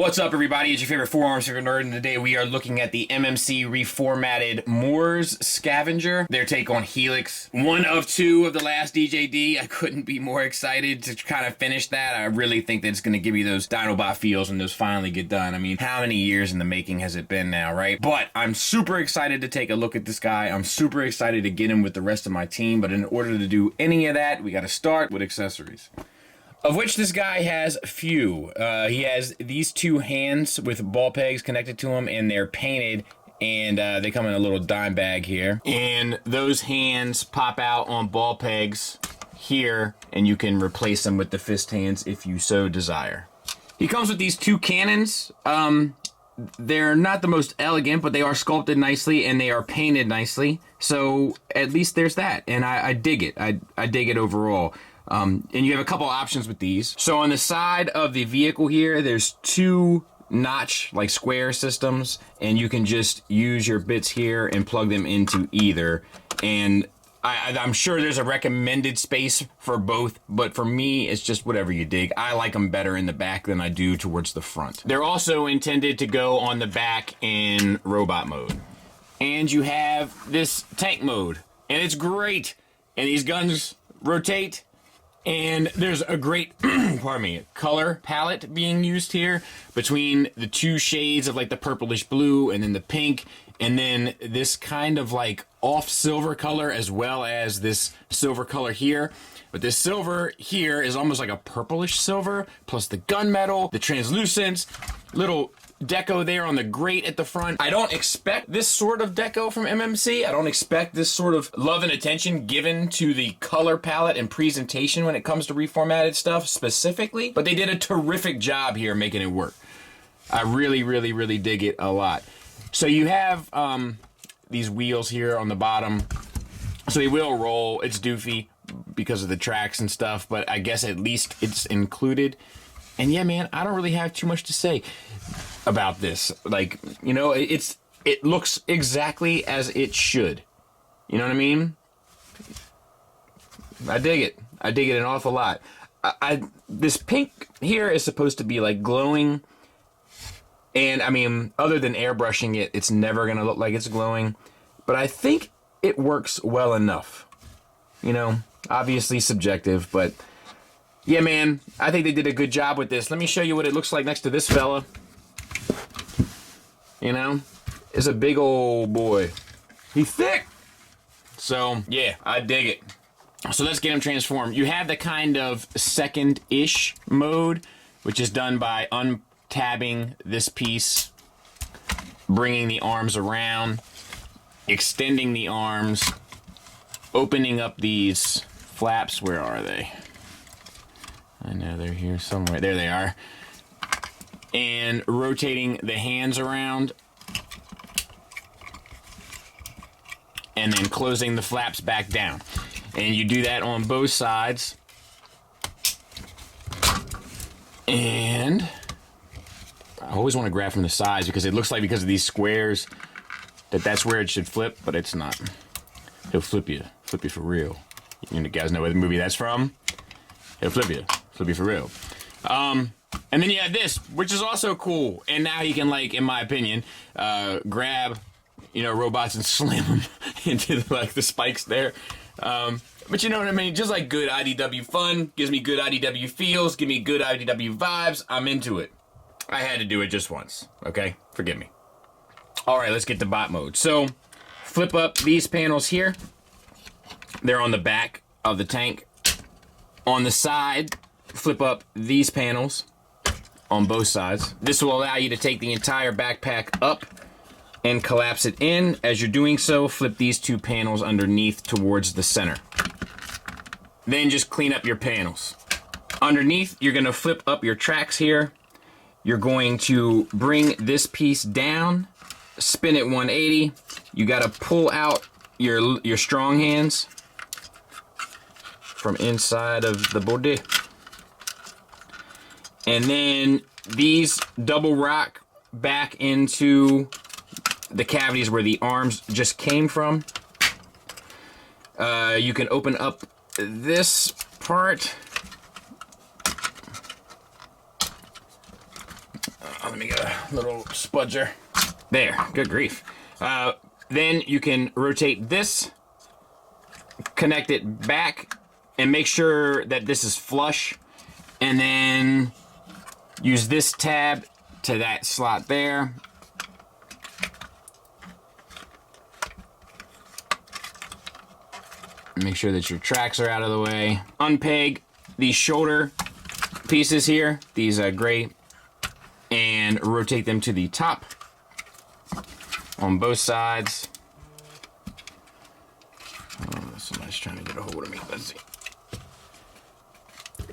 What's up, everybody? It's your favorite forearm surfer nerd, and today we are looking at the MMC Reformatted Moors Scavenger, their take on Helex. One of two of the last DJD. I couldn't be more excited to kind of finish that. I really think that it's going to give you those Dinobot feels when those finally get done. I mean, how many years in the making has it been now, right? But I'm super excited to take a look at this guy. I'm super excited to get him with the rest of my team, but in order to do any of that, we got to start with accessories. Of which this guy has few. He has these two hands with ball pegs connected to them, and they're painted, and they come in a little dime bag here. And those hands pop out on ball pegs here, and you can replace them with the fist hands if you so desire. He comes with these two cannons. They're not the most elegant, but they are sculpted nicely, and they are painted nicely. So at least there's that, and I dig it. I dig it overall. And you have a couple options with these. So on the side of the vehicle here, there's two notch, like square systems, and you can just use your bits here and plug them into either. And I'm sure there's a recommended space for both, but for me, it's just whatever you dig. I like them better in the back than I do towards the front. They're also intended to go on the back in robot mode. And you have this tank mode, and it's great. And these guns rotate. And there's a great, pardon me, color palette being used here between the two shades of like the purplish blue and then the pink, and then this kind of like off silver color as well as this silver color here. But this silver here is almost like a purplish silver, plus the gunmetal, the translucence, little deco there on the grate at the front. I don't expect this sort of deco from MMC. I don't expect this sort of love and attention given to the color palette and presentation when it comes to reformatted stuff specifically, but they did a terrific job here making it work. I really, really, really dig it a lot. So you have these wheels here on the bottom. So they will roll. It's doofy because of the tracks and stuff, but I guess at least it's included. And yeah, man, I don't really have too much to say about this. Like, you know, it looks exactly as it should. You know what I mean? I dig it. I dig it an awful lot. This pink here is supposed to be like glowing. And I mean, other than airbrushing it, it's never going to look like it's glowing. But I think it works well enough. You know, obviously subjective, but yeah, man, I think they did a good job with this. Let me show you what it looks like next to this fella. You know, it's a big old boy. He's thick. So, yeah, I dig it. So let's get him transformed. You have the kind of second-ish mode, which is done by untabbing this piece, bringing the arms around, extending the arms, opening up these flaps. Where are they? I know they're here somewhere. There they are. And rotating the hands around. And then closing the flaps back down. And you do that on both sides. And I always want to grab from the sides because it looks like because of these squares that's where it should flip, but it's not. He'll flip you for real. You guys know what the movie that's from? He'll flip you for real. And then you have this, which is also cool. And now you can, like, in my opinion, grab, you know, robots and slam them into the spikes there. But you know what I mean? Just like good IDW fun, gives me good IDW feels, give me good IDW vibes. I'm into it. I had to do it just once. Okay, forgive me. All right, let's get to bot mode. So flip up these panels here. They're on the back of the tank. On the side, flip up these panels on both sides. This will allow you to take the entire backpack up and collapse it in. As you're doing so, flip these two panels underneath towards the center. Then just clean up your panels. Underneath, you're gonna flip up your tracks here. You're going to bring this piece down, spin it 180. You gotta pull out your strong hands from inside of the body. And then these double rock back into the cavities where the arms just came from. You can open up this part Let me get a little spudger. There, good grief. Then you can rotate this, connect it back, and make sure that this is flush. And then use this tab to that slot there. Make sure that your tracks are out of the way. Unpeg these shoulder pieces here, these gray, and rotate them to the top on both sides. Oh, somebody's trying to get a hold of me. Let's see.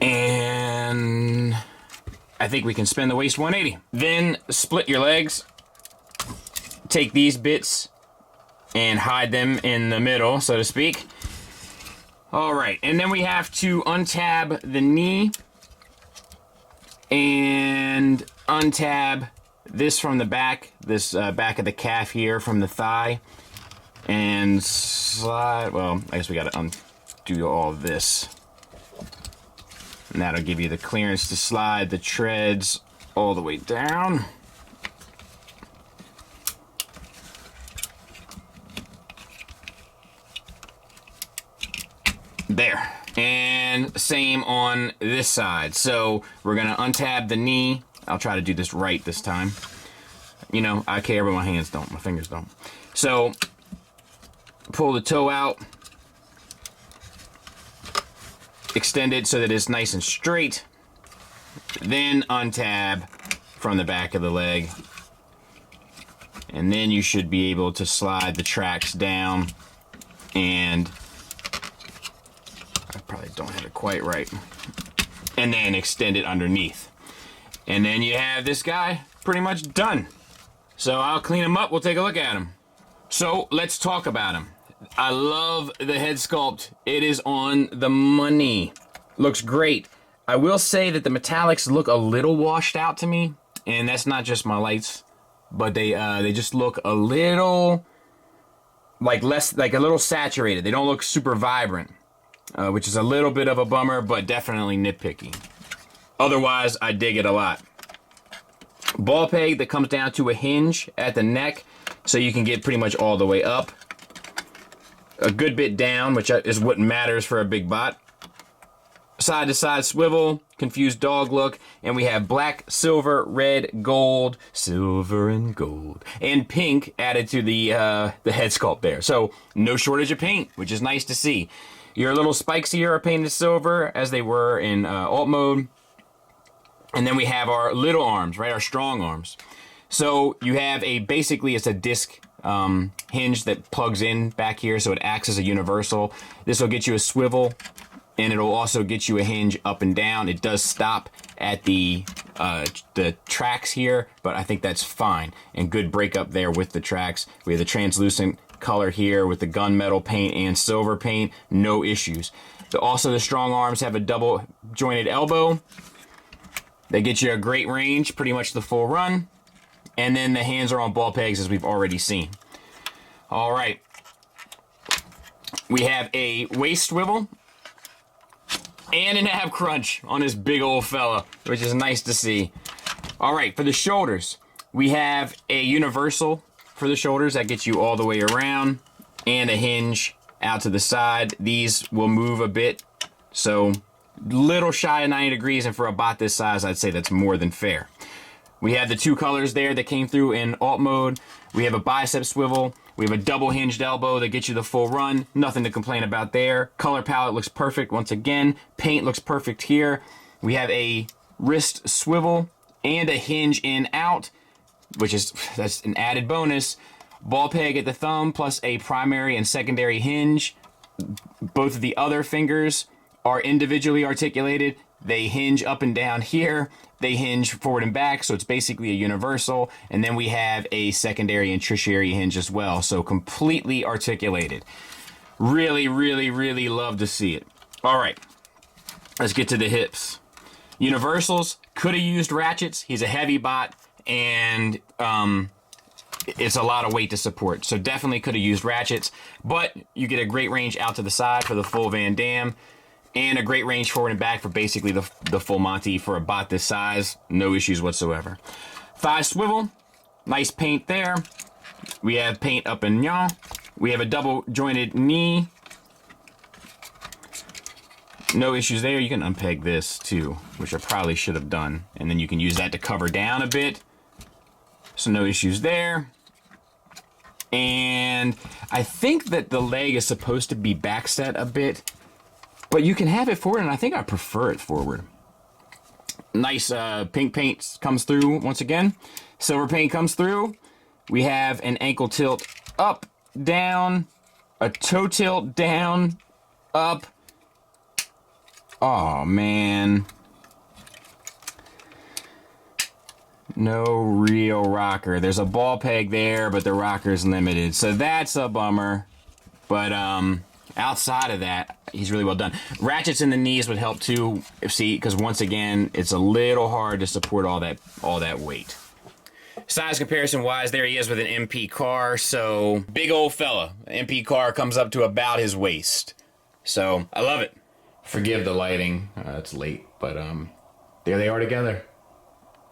And I think we can spin the waist 180. Then split your legs. Take these bits and hide them in the middle, so to speak. All right, and then we have to untab the knee and untab this from the back, this back of the calf here from the thigh, and slide, well, I guess we gotta undo all of this. And that'll give you the clearance to slide the treads all the way down. There. And same on this side. So we're gonna untab the knee. I'll try to do this right this time. You know, I care, but my hands don't, my fingers don't. So pull the toe out. Extend it so that it's nice and straight. Then untab from the back of the leg. And then you should be able to slide the tracks down, and I probably don't have it quite right. And then extend it underneath. And then you have this guy pretty much done. So I'll clean him up, we'll take a look at him. So let's talk about him. I love the head sculpt. It is on the money. Looks great. I will say that the metallics look a little washed out to me, and that's not just my lights, but they just look a little like a little saturated. They don't look super vibrant, which is a little bit of a bummer, but definitely nitpicky. Otherwise, I dig it a lot. Ball peg that comes down to a hinge at the neck, so you can get pretty much all the way up. A good bit down, which is what matters for a big bot. Side to side swivel, confused dog look, and we have black, silver, red, gold, silver and gold, and pink added to the head sculpt there. So no shortage of paint, which is nice to see. Your little spikes here are painted silver, as they were in alt mode. And then we have our little arms, right? Our strong arms. So you have basically it's a disc hinge that plugs in back here, so it acts as a universal. This will get you a swivel, and it'll also get you a hinge up and down. It does stop at the tracks here, but I think that's fine. And good breakup there with the tracks. We have the translucent color here with the gunmetal paint and silver paint. No issues. Also, the strong arms have a double jointed elbow. They get you a great range, pretty much the full run. And then the hands are on ball pegs, as we've already seen. All right. We have a waist swivel and an ab crunch on this big old fella, which is nice to see. All right, for the shoulders, we have a universal for the shoulders that gets you all the way around, and a hinge out to the side. These will move a bit, so little shy of 90 degrees, and for a bot this size, I'd say that's more than fair. We have the two colors there that came through in alt mode. We have a bicep swivel. We have a double hinged elbow that gets you the full run. Nothing to complain about there. Color palette looks perfect once again. Paint looks perfect here. We have a wrist swivel and a hinge in out, that's an added bonus. Ball peg at the thumb plus a primary and secondary hinge. Both of the other fingers are individually articulated. They hinge up and down here. They hinge forward and back, so it's basically a universal. And then we have a secondary and tertiary hinge as well, so completely articulated. Really, really, really love to see it. All right, let's get to the hips. Universals, could have used ratchets. He's a heavy bot, and it's a lot of weight to support, so definitely could have used ratchets. But you get a great range out to the side for the full Van Damme, and a great range forward and back for basically the full Monty for a bot this size. No issues whatsoever. Thigh swivel, nice paint there. We have paint up in yaw. We have a double jointed knee. No issues there. You can unpeg this too, which I probably should have done. And then you can use that to cover down a bit. So no issues there. And I think that the leg is supposed to be backset a bit, but you can have it forward, and I think I prefer it forward. Nice pink paint comes through once again. Silver paint comes through. We have an ankle tilt up, down, a toe tilt down, up. Oh man. No real rocker. There's a ball peg there, but the rocker's limited. So that's a bummer. But outside of that, he's really well done. Ratchets in the knees would help too, see, because once again, it's a little hard to support all that weight. Size comparison wise, there he is with an MP car. So big old fella. MP car comes up to about his waist. So I love it. Forgive the lighting. It's late, but there they are together.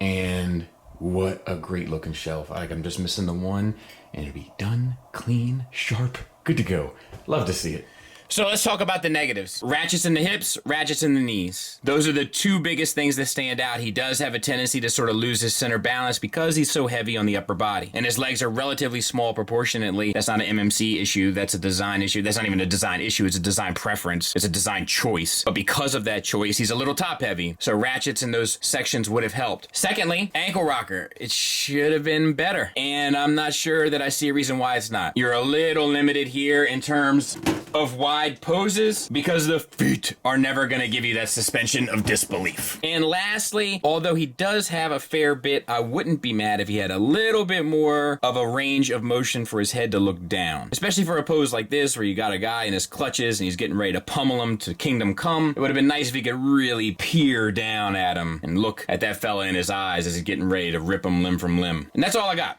And what a great looking shelf. I'm just missing the one, and it'll be done, clean, sharp, good to go. Love to see it. So let's talk about the negatives. Ratchets in the hips, ratchets in the knees. Those are the two biggest things that stand out. He does have a tendency to sort of lose his center balance because he's so heavy on the upper body. And his legs are relatively small proportionately. That's not an MMC issue, that's a design issue. That's not even a design issue, it's a design preference. It's a design choice. But because of that choice, he's a little top heavy. So ratchets in those sections would have helped. Secondly, ankle rocker. It should have been better. And I'm not sure that I see a reason why it's not. You're a little limited here in terms of wide poses because the feet are never going to give you that suspension of disbelief. And lastly, although he does have a fair bit, I wouldn't be mad if he had a little bit more of a range of motion for his head to look down. Especially for a pose like this where you got a guy in his clutches and he's getting ready to pummel him to kingdom come. It would have been nice if he could really peer down at him and look at that fella in his eyes as he's getting ready to rip him limb from limb. And that's all I got.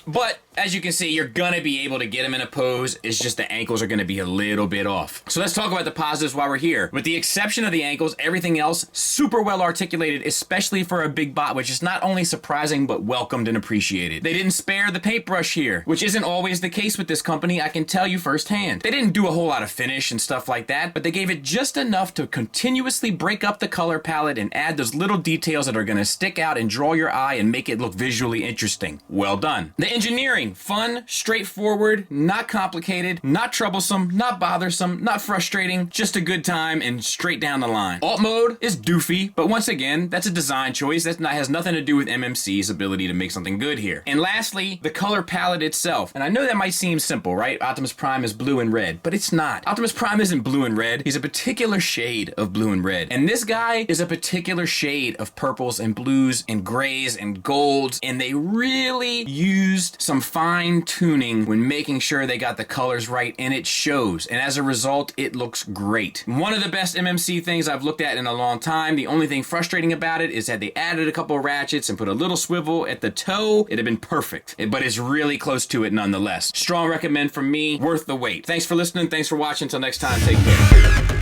But, as you can see, you're gonna be able to get him in a pose. It's just the ankles are gonna be a little bit off. So let's talk about the positives while we're here. With the exception of the ankles, everything else super well articulated, especially for a big bot, which is not only surprising, but welcomed and appreciated. They didn't spare the paintbrush here, which isn't always the case with this company, I can tell you firsthand. They didn't do a whole lot of finish and stuff like that, but they gave it just enough to continuously break up the color palette and add those little details that are gonna stick out and draw your eye and make it look visually interesting. Well done. The engineering, fun, straightforward, not complicated, not troublesome, not bothersome, not frustrating, just a good time and straight down the line. Alt mode is doofy, but once again, that's a design choice. That has nothing to do with MMC's ability to make something good here. And lastly, the color palette itself. And I know that might seem simple, right? Optimus Prime is blue and red, but it's not. Optimus Prime isn't blue and red. He's a particular shade of blue and red. And this guy is a particular shade of purples and blues and grays and golds, and they really used some fine tuning when making sure they got the colors right, and it shows. And as a result, it looks great. One of the best MMC things I've looked at in a long time. The only thing frustrating about it is that they added a couple of ratchets and put a little swivel at the toe. It'd have been perfect, but it's really close to it nonetheless. Strong recommend from me, worth the wait. Thanks for listening. Thanks for watching. Until next time, take care.